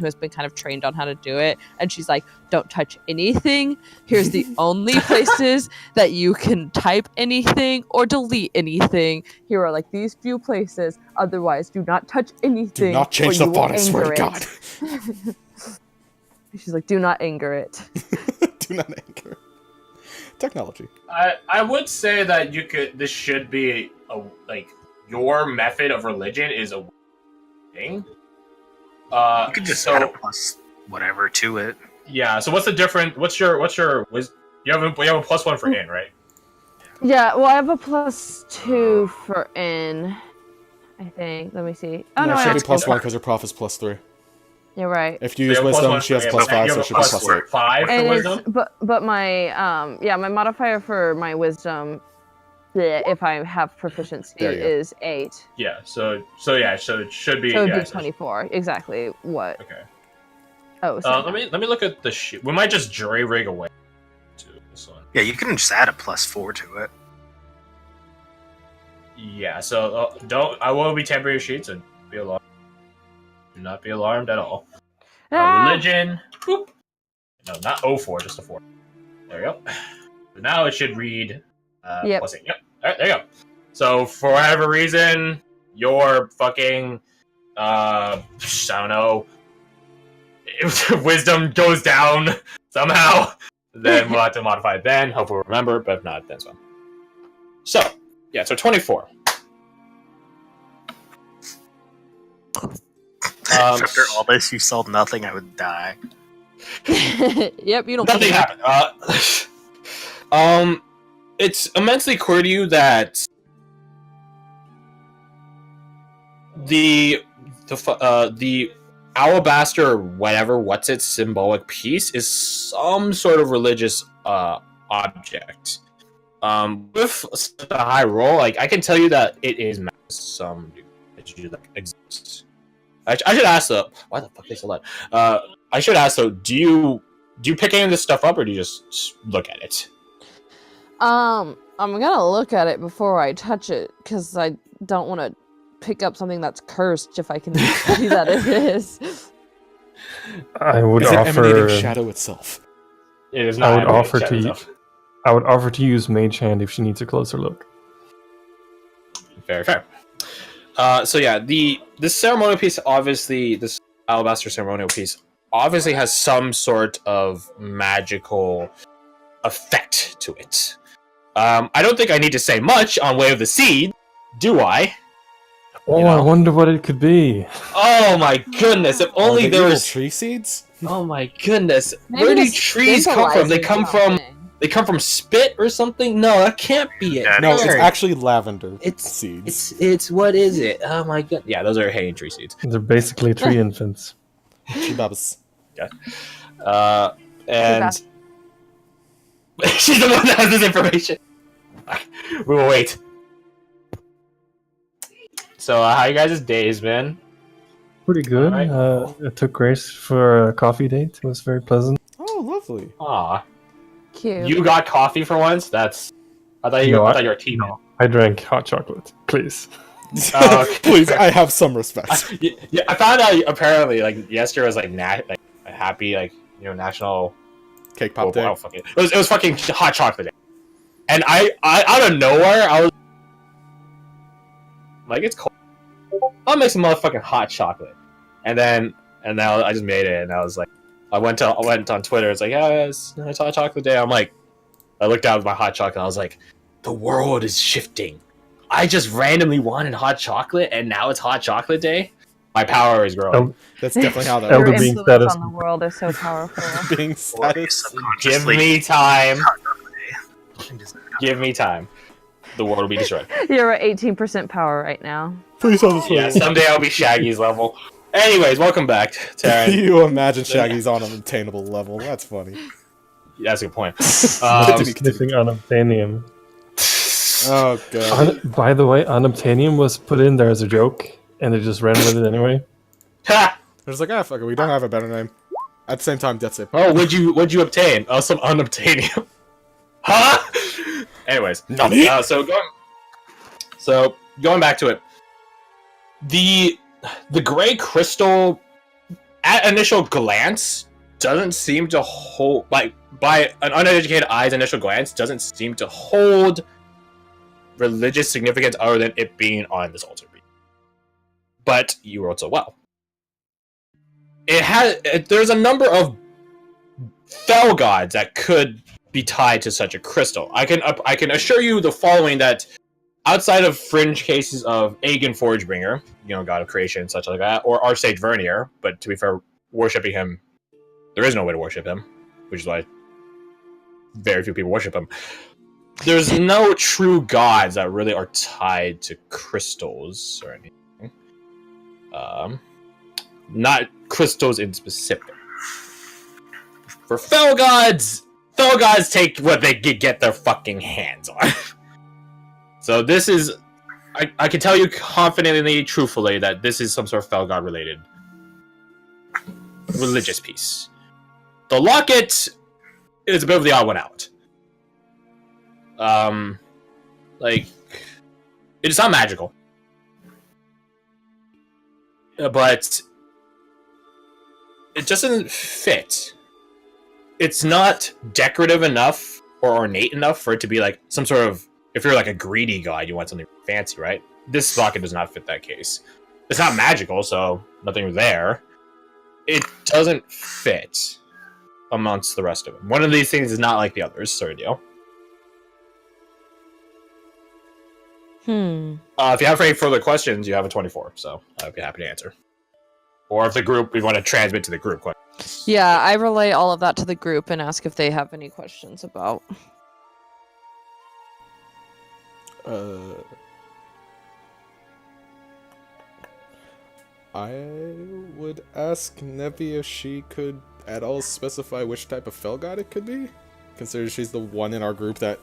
who has been kind of trained on how to do it, and she's like, don't touch anything. Here's the only places that you can type anything or delete anything. Here are like these few places. Otherwise, do not touch anything. Do not change the font, I swear to God. She's like, do not anger it. Do not anger it. Technology. I would say that this should be your method of religion is a thing. You could just add a plus whatever to it. Yeah. So what's the difference? What's your you have a +1 for in, right? Yeah. Well, I have a +2 for in. I think. Let me see. Oh no, it should be +1 because her prof is +3. You're right. If you use wisdom, she has +5, so it should be +4. 5 for wisdom. But my my modifier for my wisdom, if I have proficiency, is 8. Yeah. So it should be. So it would be 24. Exactly what? Okay. Oh. Let me look at the sheet. We might just jury rig away to this one. Yeah, you can just add a +4 to it. Yeah. So I will be tampering your sheets and be alarmed. Do not be alarmed at all. Religion. Boop. No, not 04, just a 4. There we go. So now it should read +8. Yep. All right, there you go. So for whatever reason, your fucking I don't know, wisdom goes down somehow. Then we'll have to modify it then. Hopefully we'll remember, but if not, then it's fine. So yeah, so 24. After all this, you sold nothing. I would die. Yep, you don't. Nothing happened. It's immensely clear to you that the alabaster, what's its symbolic piece, is some sort of religious object. With a high roll, like I can tell you that it is some exists. I should ask though. Why the fuck they so loud? I should ask though. Do you pick any of this stuff up, or do you just look at it? I'm gonna look at it before I touch it because I don't want to pick up something that's cursed if I can see that it is. I would offer emanating shadow itself. It is not. I would offer to use Mage Hand if she needs a closer look. Very fair. So yeah, the ceremonial piece, obviously, this alabaster ceremonial piece, obviously has some sort of magical effect to it. I don't think I need to say much on Way of the Seed, do I? Oh, I wonder what it could be. Oh my goodness! If only there was tree seeds. Oh my goodness! Maybe where do trees come from? They come from. They come from spit or something? No, that can't be it. No, it's actually lavender seeds. It's what is it? Oh my god! Yeah, those are hanging tree seeds. They're basically tree infants. Chibabas. Yeah. And she's the one that has this information. We will wait. So, how you guys' days been? Pretty good. Right. I took Grace for a coffee date. It was very pleasant. Oh, lovely. Aw. Cute. You got coffee for once? I thought you were a team. No, I drank hot chocolate. Please. Okay. Please, I have some respect. I found out apparently yesterday was a happy national cake pop day. Oh, fuck it. It was fucking hot chocolate day. And I out of nowhere I was like, it's cold. I'll make some motherfucking hot chocolate. And then I just made it, and I was like, I went on Twitter. It's like, yeah, it's hot chocolate day. I'm like, I looked out at my hot chocolate. And I was like, the world is shifting. I just randomly wanted hot chocolate, and now it's hot chocolate day. My power is growing. That's definitely how that Your works. influence on the world is so powerful. Being status. Give me time. Give me time. The world will be destroyed. You're at 18% power right now. Please honestly. Yeah, someday I'll be Shaggy's level. Anyways, welcome back, Taryn. You imagine Shaggy's on an obtainable level. That's funny. That's a good point. Sniffing unobtainium. Oh, God. By the way, unobtainium was put in there as a joke, and they just ran with it anyway. Ha! They're just like, fuck it, we don't have a better name. At the same time, that's it. Oh, what'd you obtain? Oh, some unobtainium. Huh? Anyways, so going back to it, the gray crystal, at initial glance, doesn't seem to hold, like, by an uneducated eye's initial glance, doesn't seem to hold religious significance other than it being on this altar. But you rolled so well. There's a number of fell gods that could be tied to such a crystal. I can assure you the following, that outside of fringe cases of Aegon Forgebringer, god of creation and such like that, or Archsage Vernier, but to be fair, worshipping him, there is no way to worship him, which is why very few people worship him. There's no true gods that really are tied to crystals or anything. Not crystals in specific. For fell gods take what they get their fucking hands on. So this is, I can tell you confidently, truthfully, that this is some sort of fell god related religious piece. The locket is a bit of the odd one out. Like, it's not magical, but it doesn't fit. It's not decorative enough or ornate enough for it to be like some sort of, if you're like a greedy god, you want something fancy, right? This locket does not fit that case. It's not magical, so nothing there. It doesn't fit amongst the rest of them. One of these things is not like the others, sort of deal. If you have any further questions, you have a 24, so I'd be happy to answer. Or if we want to transmit to the group questions. Yeah, I relay all of that to the group and ask if they have any questions about. I would ask Nevi if she could at all specify which type of fell god it could be, considering she's the one in our group that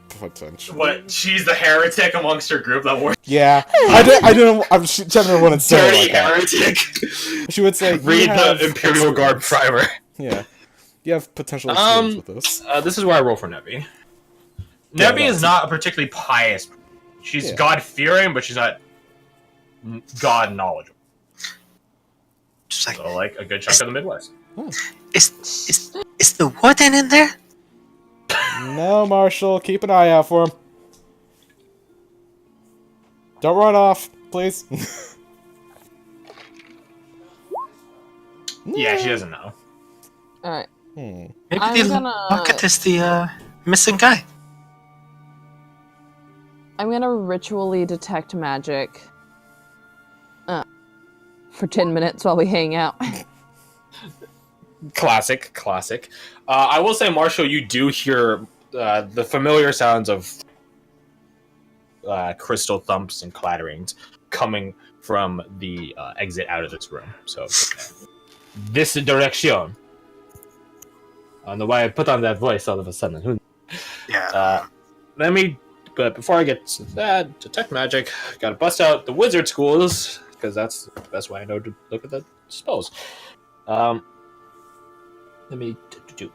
potentially. What? She's the heretic amongst her group that were. Yeah, I didn't. She generally wouldn't say Dirty it like heretic. that. She would say, Read the Imperial Guard primer. Yeah, you have potential experience with this. This is where I roll for Nevi. Yeah, Nevi is not a particularly pious. She's God-fearing, but she's not God knowledgeable. Just like, So, like a good chunk of the Midwest. is the warden in there? No, Marshall, keep an eye out for him. Don't run off, please. Yeah, she doesn't know. Alright. Maybe I'm the gonna- locket is the missing guy. I'm gonna ritually detect magic for 10 minutes while we hang out. Classic. I will say, Marshall, you do hear the familiar sounds of crystal thumps and clatterings coming from the exit out of this room. So, this direction. I don't know why I put on that voice all of a sudden. Yeah. But before I get to that, detect magic, gotta bust out the wizard schools, because that's the best way I know to look at the spells. Let me do.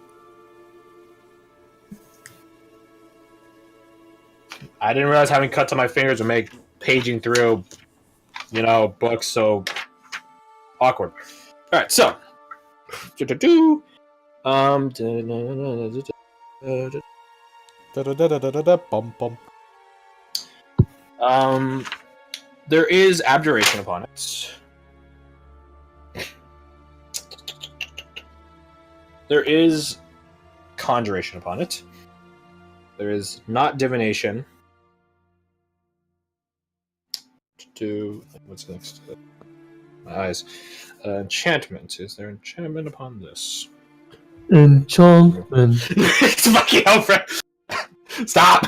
I didn't realize having cuts on my fingers would make paging through, books so awkward. All right, so. There is abjuration upon it. There is conjuration upon it. There is not divination. What's next? My eyes. Enchantment. Is there enchantment upon this? Enchantment. It's fucking over. Stop.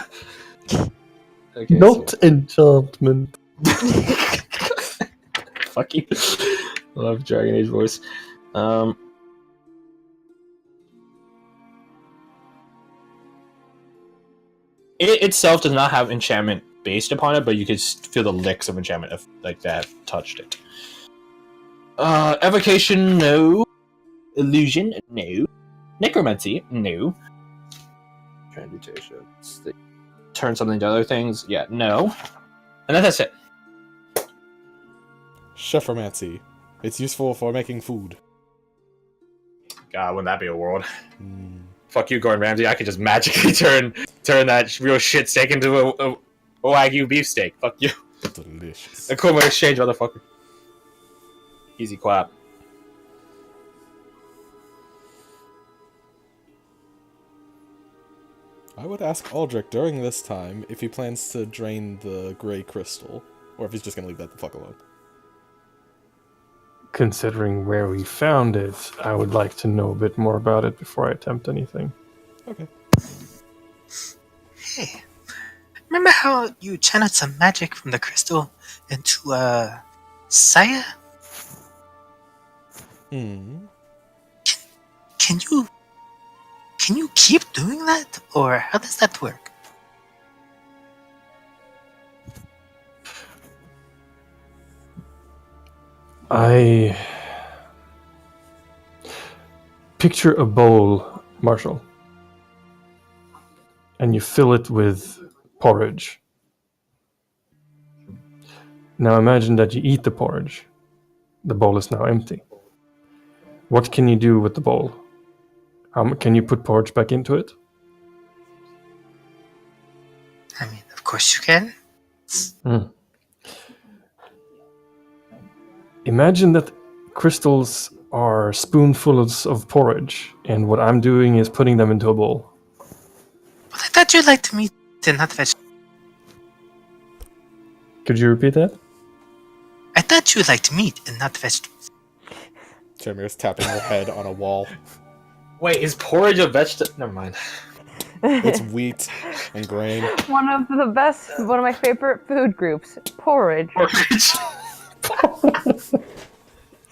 Okay, Not enchantment. Fuck you. I love Dragon Age voice. It itself does not have enchantment based upon it, but you can feel the licks of enchantment if like that touched it. Evocation, no. Illusion, no. Necromancy, no. Transmutation. Turn something to other things, yeah, no. And then that's it. Chefomancy. It's useful for making food. God, wouldn't that be a world? Mm. Fuck you, Gordon Ramsay. I could just magically turn that real shit steak into a Wagyu beef steak. Fuck you. Delicious. A cool exchange, motherfucker. Easy clap. I would ask Aldrich during this time if he plans to drain the gray crystal, or if he's just gonna leave that the fuck alone. Considering where we found it, I would like to know a bit more about it before I attempt anything. Okay. Hey, remember how you channeled some magic from the crystal into Saya? Hmm. Can you keep doing that, or how does that work? I picture a bowl, Marshall, and you fill it with porridge. Now imagine that you eat the porridge. The bowl is now empty. What can you do with the bowl? Can you put porridge back into it? I mean, of course you can. Imagine that crystals are spoonfuls of porridge, and what I'm doing is putting them into a bowl. But I thought you liked meat and not vegetables. Could you repeat that? I thought you liked meat and not vegetables. Jeremy's tapping her head on a wall. Wait, is porridge a vegetable? Never mind. It's wheat and grain. One of my favorite food groups, porridge. Porridge.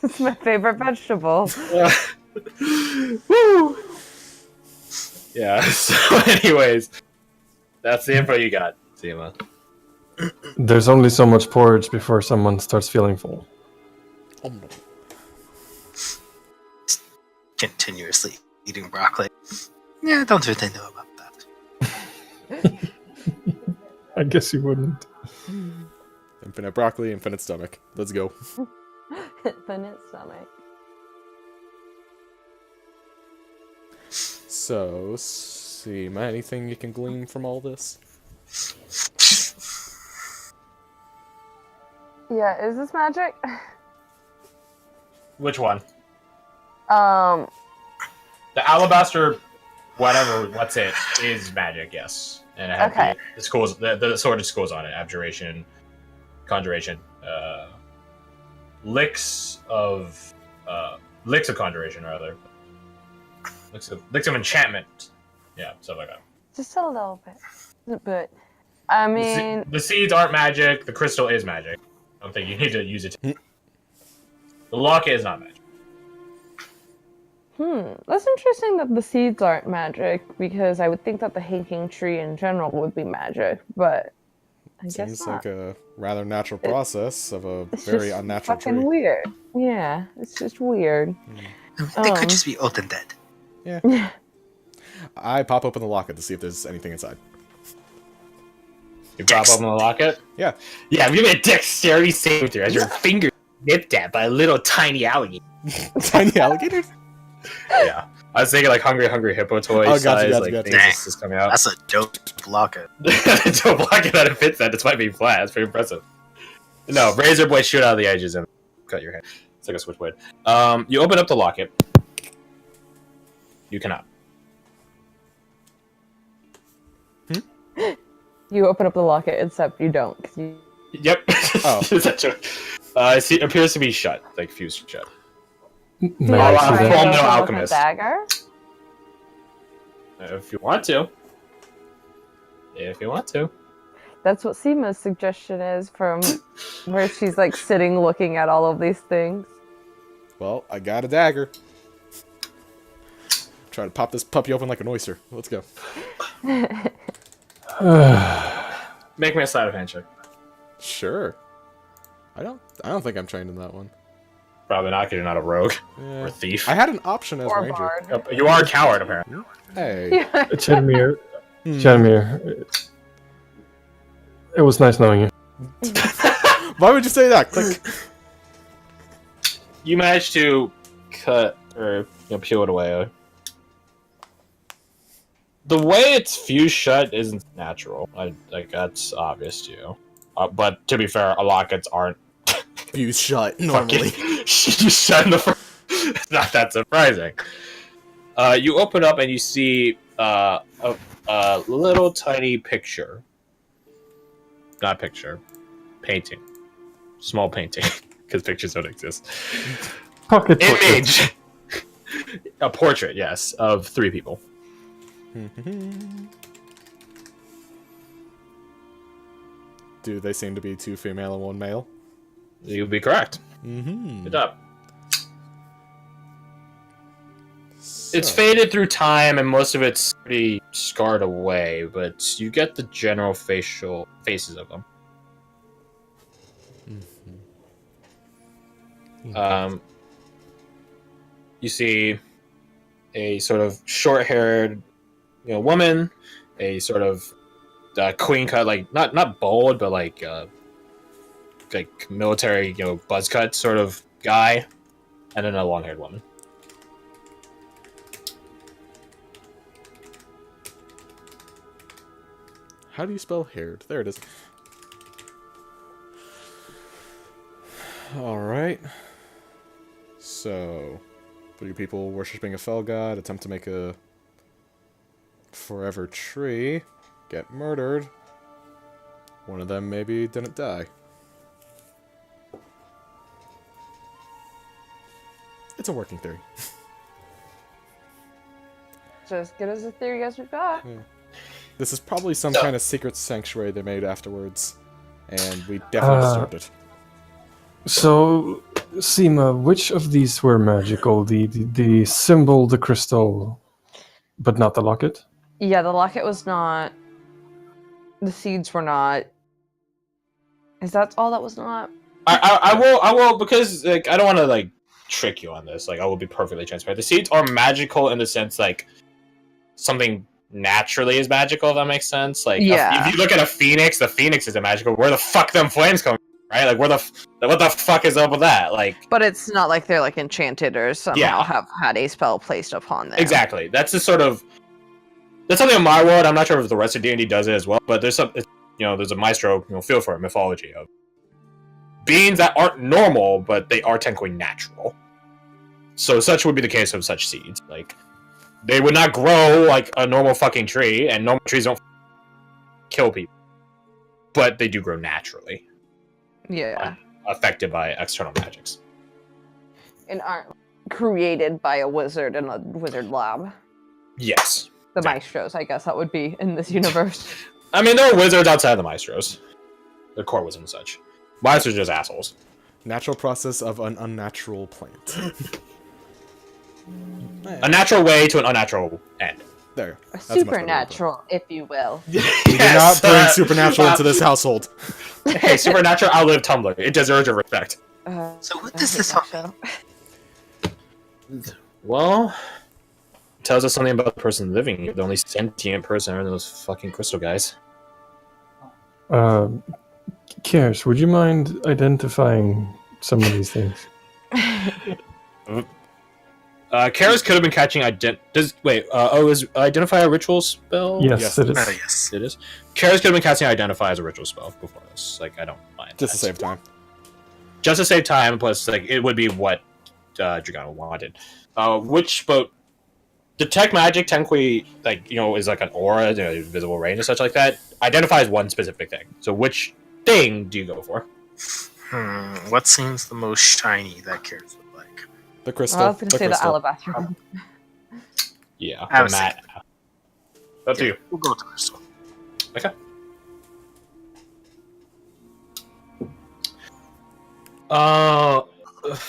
It's my favorite vegetable. Woo! Yeah, so anyways, that's the info you got, Seema. There's only so much porridge before someone starts feeling full. Continuously eating broccoli. Yeah, I don't really know about that. I guess you wouldn't. Infinite broccoli, infinite stomach. Let's go. Infinite stomach. So, Seema, anything you can glean from all this? Yeah, is this magic? Which one? Um, The alabaster, what's it, is magic, yes. And it had the schools, the sorted schools on it. Abjuration, Conjuration, licks of conjuration, rather. Licks of enchantment. Yeah, stuff like that. just a little bit. But, I mean... The seeds aren't magic, the crystal is magic. I don't think you need to use it. The locket is not magic. That's interesting that the seeds aren't magic, because I would think that the hanging tree in general would be magic, but I guess Seems not. like a rather natural process of a It's very just unnatural fucking tree. weird. Yeah, it's just weird. I mean, they could just be old and dead. Yeah. I pop open the locket to see if there's anything inside. You pop open the locket? Yeah. Yeah, give me a dexterity save throw as your finger nipped at by a little tiny alligator. Tiny alligators? Yeah. I was thinking like Hungry Hippo toy Oh, gotcha, size, gotcha, like gotcha. things just coming out. That's a dope locket. To block it that it fits that despite being flat. That's pretty impressive. No, razor blade shoot out of the edges and cut your hand. It's like a switchblade. You open up the locket. You cannot. You open up the locket, except you don't. 'Cause you... Yep. Oh. It appears to be shut, like fused shut. May Oh, I wow. see Full that? metal With a alchemist. dagger? If you want to. If you want to. That's what Seema's suggestion is, from where she's like sitting looking at all of these things. Well, I got a dagger. Try to pop this puppy open like an oyster. Let's go. Make me a sleight of hand check. Sure. I don't think I'm trained in that one. Probably not, because you're not a rogue Yeah. or a thief. I had an option as Or ranger. bard. You are a coward, apparently. Hey. Chadamir, it was nice knowing you. Why would you say that? Click. You managed to cut or peel it away. The way it's fused shut isn't natural. Like that's obvious to you. But to be fair, lockets aren't Fuse shut normally. shut in the front. It's not that surprising. You open up and you see a little tiny picture. Not picture. Painting. Small painting. Because pictures don't exist. Pocket Image! A portrait, yes, of 3 people. Do they seem to be 2 female and 1 male? You'd be correct. Good job. It's faded through time, and most of it's pretty scarred away, but you get the general faces of them. You see a sort of short-haired, woman, a sort of queen cut, like not bold, but like military, buzz cut sort of guy, and then a long-haired woman. How do you spell haired? There it is. Alright. So, 3 people worshipping a fell god, attempt to make a forever tree, get murdered. One of them maybe didn't die. It's a working theory. It's as good as a theory as we've got. Yeah. This is probably some kind of secret sanctuary they made afterwards, and we definitely disturbed it. So, Seema, which of these were magical? The symbol, the crystal, but not the locket? Yeah, the locket was not. The seeds were not. Is that all that was not? I will because I don't want to trick you on this. I will be perfectly transparent. The seeds are magical in the sense something naturally is magical, if that makes sense. If you look at a phoenix, the phoenix isn't magical. Where the fuck them flames come from, right? What the fuck is up with that? But it's not like they're enchanted or somehow have had a spell placed upon them. Exactly. That's the sort of that's something in my world. I'm not sure if the rest of D&D does it as well, but there's there's a maestro feel for it, mythology of beings that aren't normal, but they are technically natural. So such would be the case of such seeds. They would not grow like a normal fucking tree, and normal trees don't kill people. But they do grow naturally. Yeah. Affected by external magics. And aren't created by a wizard in a wizard lab. Yes. The maestros, I guess that would be in this universe. I mean, there are wizards outside of the maestros. They're core wizards and such. Maestros are just assholes. Natural process of an unnatural plant. A natural way to an unnatural end. There. A supernatural, if you will. We do not bring supernatural into this household. Hey, supernatural outlived Tumblr. It deserves your respect. So what does this all mean? Well, it tells us something about the person living here. The only sentient person are those fucking crystal guys. Kiers, would you mind identifying some of these things? Karis could have been catching is identify a ritual spell? Yes, it is. Yes. It is. Karis could have been casting identify as a ritual spell before this. I don't mind. Just to save time. Just to save time, plus it would be what Dragano wanted. But detect magic technically is like an aura, visible range and such like that. Identifies one specific thing. So which thing do you go for? What seems the most shiny that Karis would like? The crystal. I was going to say the alabaster one. Yeah, I the was mat. Up to you. We'll go with the crystal. Okay.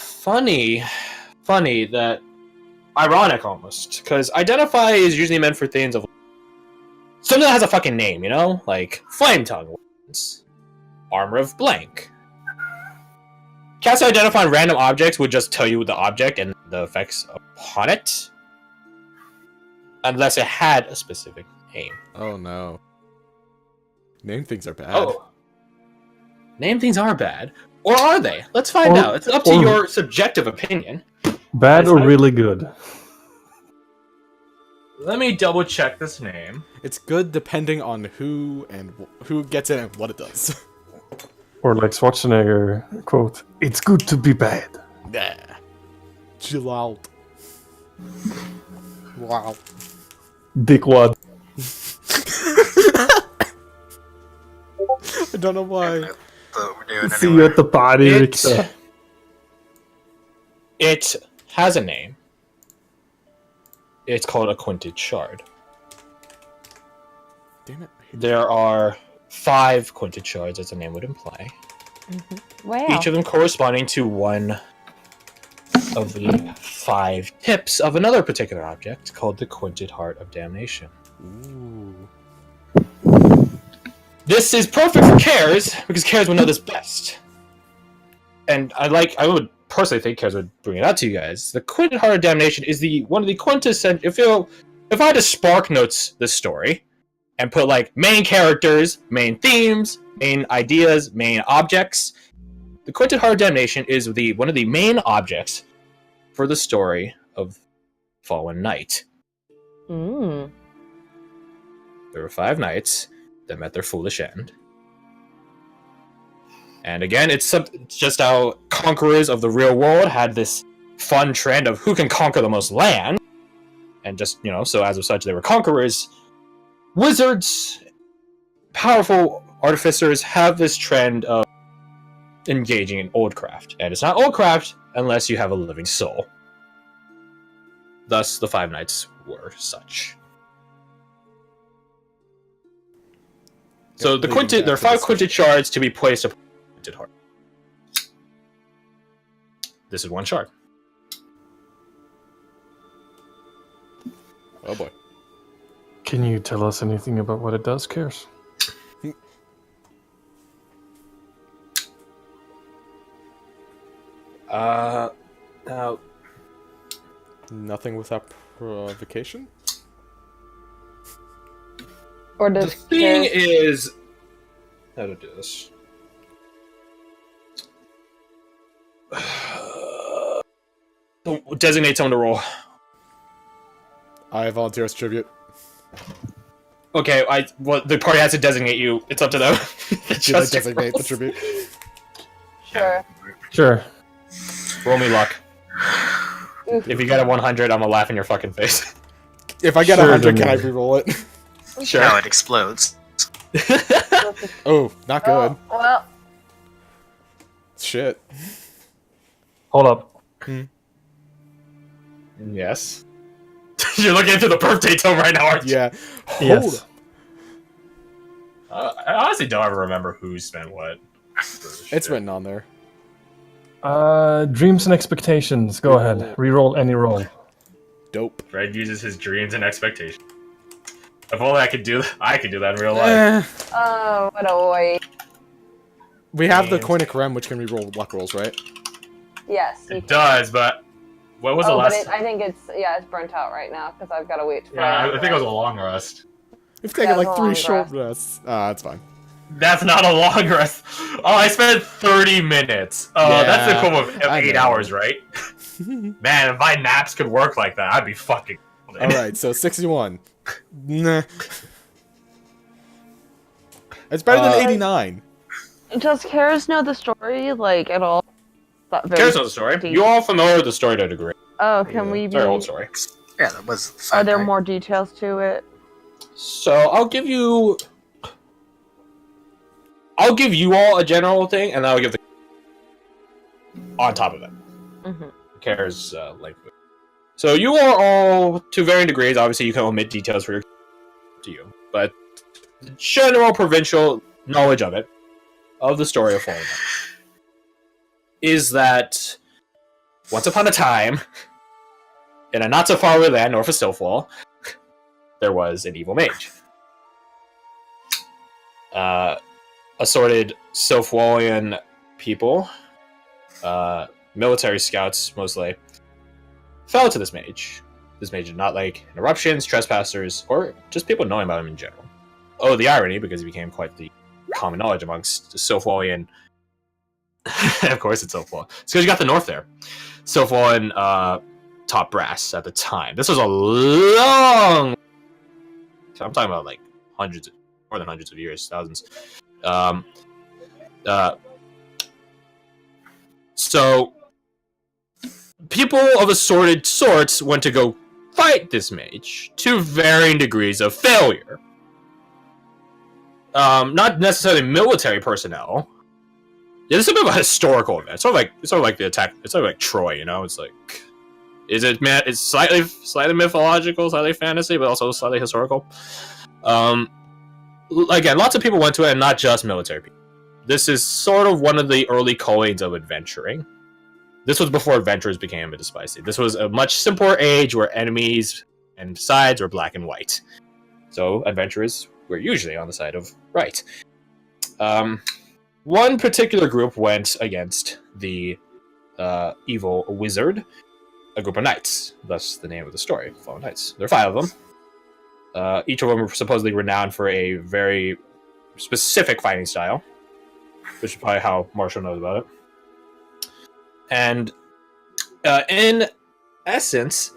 Funny that ironic almost, because identify is usually meant for things of something that has a fucking name, like flame tongue, armor of blank. Cast identify on random objects would just tell you the object and the effects upon it, unless it had a specific name. Oh no. Name things are bad. Oh. Name things are bad. Or are they? Let's find out. It's up to your subjective opinion. Bad or really good? Let me double check this name. It's good depending on who gets it and what it does. Or like Schwarzenegger quote, "It's good to be bad." Nah. Chill out. Wow. Dickwad. I don't know why. But we're doing See anyway. you at the party, It, Victor. it has a name. It's called a Quinted Shard. Damn it. There are 5 Quinted Shards, as the name would imply. Wow. Each of them corresponding to one of the 5 tips of another particular object called the Quinted Heart of Damnation. Ooh. This is perfect for Cares, because Cares would know this best. And I would personally think Cares would bring it out to you guys. The Quinted Heart of Damnation is one of the quintessential. If I had to spark notes this story and put like main characters, main themes, main ideas, main objects, the Quinted Heart of Damnation is one of the main objects for the story of Fallen Knight. Mm. There were 5 knights that met their foolish end. And again, it's just how conquerors of the real world had this fun trend of who can conquer the most land. And just, so as of such, they were conquerors. Wizards, powerful artificers have this trend of engaging in old craft. And it's not old craft unless you have a living soul. Thus, the 5 knights were such. So there are 5 Quinted Shards to be placed upon the Quinted Heart. This is 1 shard. Oh boy. Can you tell us anything about what it does, Cares? Now, Nothing without provocation? Or the does thing Cares- is... How to do this? Don't designate someone to roll. I volunteer as tribute. Okay, the party has to designate you. It's up to them. Do they designate the tribute? Sure. Sure. Roll me luck. If you get a 100, I'm gonna laugh in your fucking face. If I get Sure, 100, can I then. reroll it? Sure. Now it explodes. Oh, not good. Oh, well, Shit. Hold up. Yes. You're looking into the birthday tome right now, aren't you? Yeah. Yes. I honestly don't ever remember who spent what. It's written on there. Dreams and expectations. Go ahead. Reroll any roll. Dope. Fred uses his dreams and expectations. If only I could do that in real life. oh, what a way. We have the And- Koinic Rem, which can reroll luck rolls, right? Yes. You It does, but what was the last? I think it's burnt out right now because I've got to wait. Yeah, I think it was a long rest. We've taken Yeah, like it's a 3 long short rest. rests. That's fine. That's not a long rest. Oh, I spent 30 minutes. That's the Yeah, equivalent of I 8 know. hours, right? Man, if my naps could work like that, I'd be fucking. Alright, so 61. Nah. It's better than 89. Does Karis know the story like at all? Not very Here's the story. deep. You all familiar with the story to a degree. Oh, can Yeah. we be? Very old story. Yeah, that was Are fun. there right? more details to it? So I'll give you all a general thing, and then I'll give the on top of it. Mm-hmm. Cares length. So you are all, to varying degrees, obviously you can omit details for your to you, but the general provincial knowledge of it, of the story of Fallen Knight, is that once upon a time, in a not so far away land north of Stillfall, there was an evil mage. Assorted Stillfallian people, military scouts mostly, fell to this mage. This mage did not like interruptions, trespassers, or just people knowing about him in general. Oh, the irony, because he became quite the common knowledge amongst the Stillfallian Of course, it's Silphol. It's because you got the North there. Silphol and top brass at the time. This was a long. I'm talking about like hundreds, more than hundreds of years, thousands. So people of assorted sorts went to go fight this mage to varying degrees of failure. Not necessarily military personnel. Yeah, this is a bit of a historical event. It's sort of like the attack. It's sort of like Troy, you know. It's like, it's slightly mythological, slightly fantasy, but also slightly historical. Again, lots of people went to it, and not just military people. This is sort of one of the early callings of adventuring. This was before adventurers became a bit spicy. This was a much simpler age where enemies and sides were black and white. So adventurers were usually on the side of right. One particular group went against the evil wizard, a group of knights. Thus the name of the story, Fallen Knights. There are 5 of them. Each of them were supposedly renowned for a very specific fighting style, which is probably how Marshall knows about it. And in essence,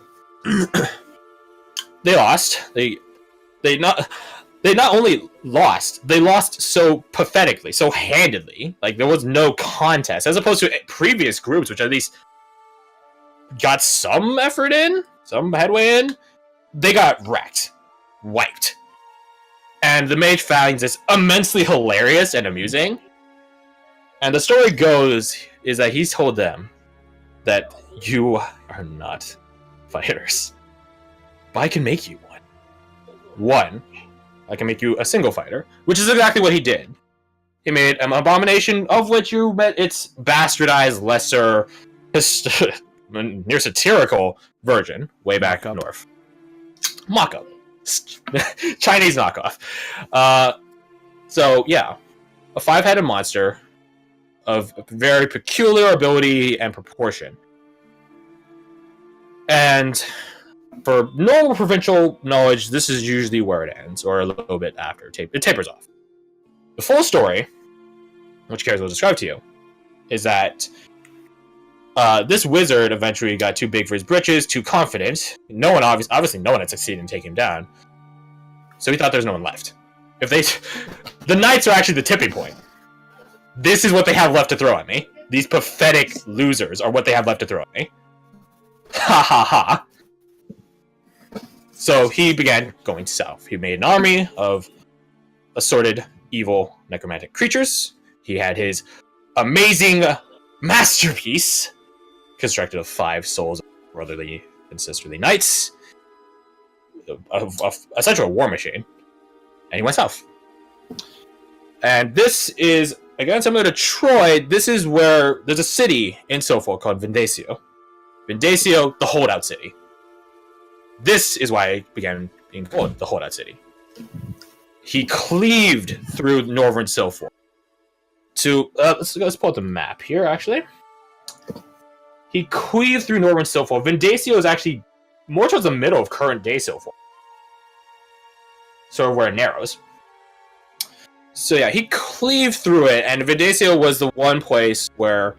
they lost. They not only lost, they lost so pathetically, so handedly. Like, there was no contest, as opposed to previous groups, which at least got some effort in, some headway in. They got wrecked, wiped. And the mage finds this immensely hilarious and amusing. And the story goes is that he's told them that you are not fighters, but I can make you one. One, I can make you a single fighter, which is exactly what he did. He made an abomination of which you met its bastardized, lesser, near satirical version way back up north. Mock-up. Chinese knockoff. So, yeah. A 5-headed monster of very peculiar ability and proportion. And for normal provincial knowledge, this is usually where it ends, or a little bit after. It tapers off. The full story, which Kara will describe to you, is that this wizard eventually got too big for his britches, too confident. No one obviously no one had succeeded in taking him down. So he thought there's no one left. The knights are actually the tipping point. This is what they have left to throw at me. These pathetic losers are what they have left to throw at me. Ha ha ha. So he began going south. He made an army of assorted evil necromantic creatures. He had his amazing masterpiece, constructed of 5 souls of brotherly and sisterly knights, essentially a war machine, and he went south. And this is, again, similar to Troy, this is where there's a city in Silphol called Vindacio. Vindacio, the holdout city. This is why it began being called the holdout city. He cleaved through northern Silphol to, let's pull up the map here, actually. He cleaved through northern Silphol. Vindacio is actually more towards the middle of current-day Silphol. Sort of where it narrows. So yeah, he cleaved through it, and Vindacio was the one place where,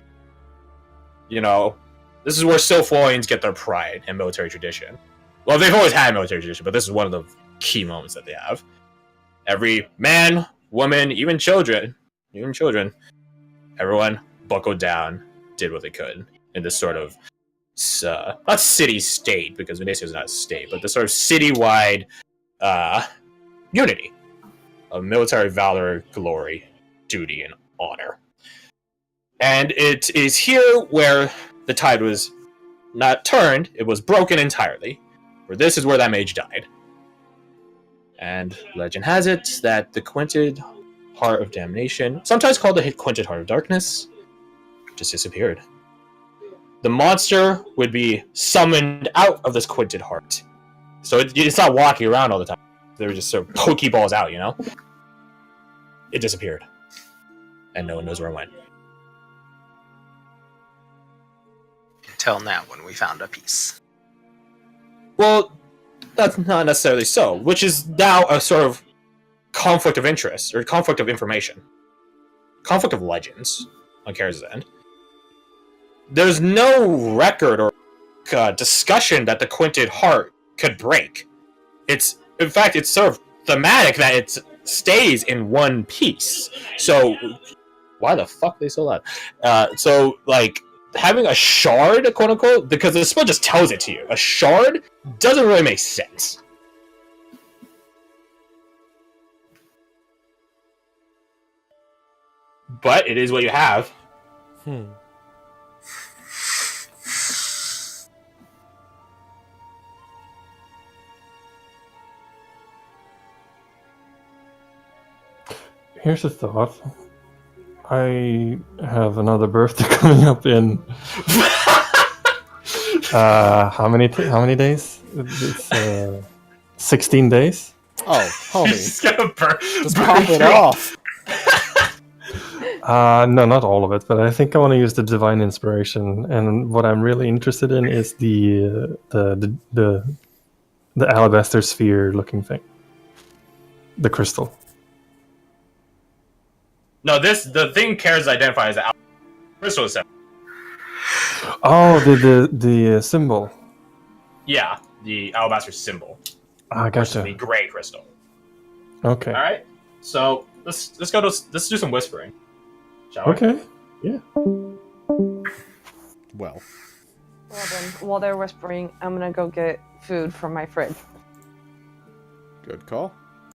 you know, this is where Silpholians get their pride and military tradition. Well, they've always had military tradition, but this is one of the key moments that they have. Every man, woman, even children, everyone buckled down, did what they could in this sort of, not city-state, because Vindacio is not a state, but this sort of citywide unity of military valor, glory, duty, and honor. And it is here where the tide was not turned, it was broken entirely. For this is where that mage died. And legend has it that the Quinted Heart of Damnation, sometimes called the Quinted Heart of Darkness, just disappeared. The monster would be summoned out of this Quinted Heart. So it's not walking around all the time. They were just sort of pokeballs out, you know? It disappeared. And no one knows where it went. Until now, when we found a piece. Well, that's not necessarily so, which is now a sort of conflict of interest, or conflict of information. Conflict of legends. on Karaz's end. There's no record or discussion that the Quinted Heart could break. In fact, it's sort of thematic that it stays in one piece. So, why the fuck are they so loud? So, like, having a shard, quote unquote, because the spell just tells it to you. A shard doesn't really make sense. But it is what you have. Here's a thought. I have another birthday coming up in how many days? It's 16 days. Oh, homie, Just gonna just pop it off. No, not all of it, but I think I want to use the divine inspiration. And what I'm really interested in is the alabaster sphere looking thing, the crystal. No, the thing Karaz identifies as crystal is separate. Oh, the symbol. Yeah, the alabaster symbol. I gotcha. The gray crystal. Okay. All right. So let's do some whispering. Shall we? Okay. Well, then, while they're whispering, I'm gonna go get food from my fridge. good call.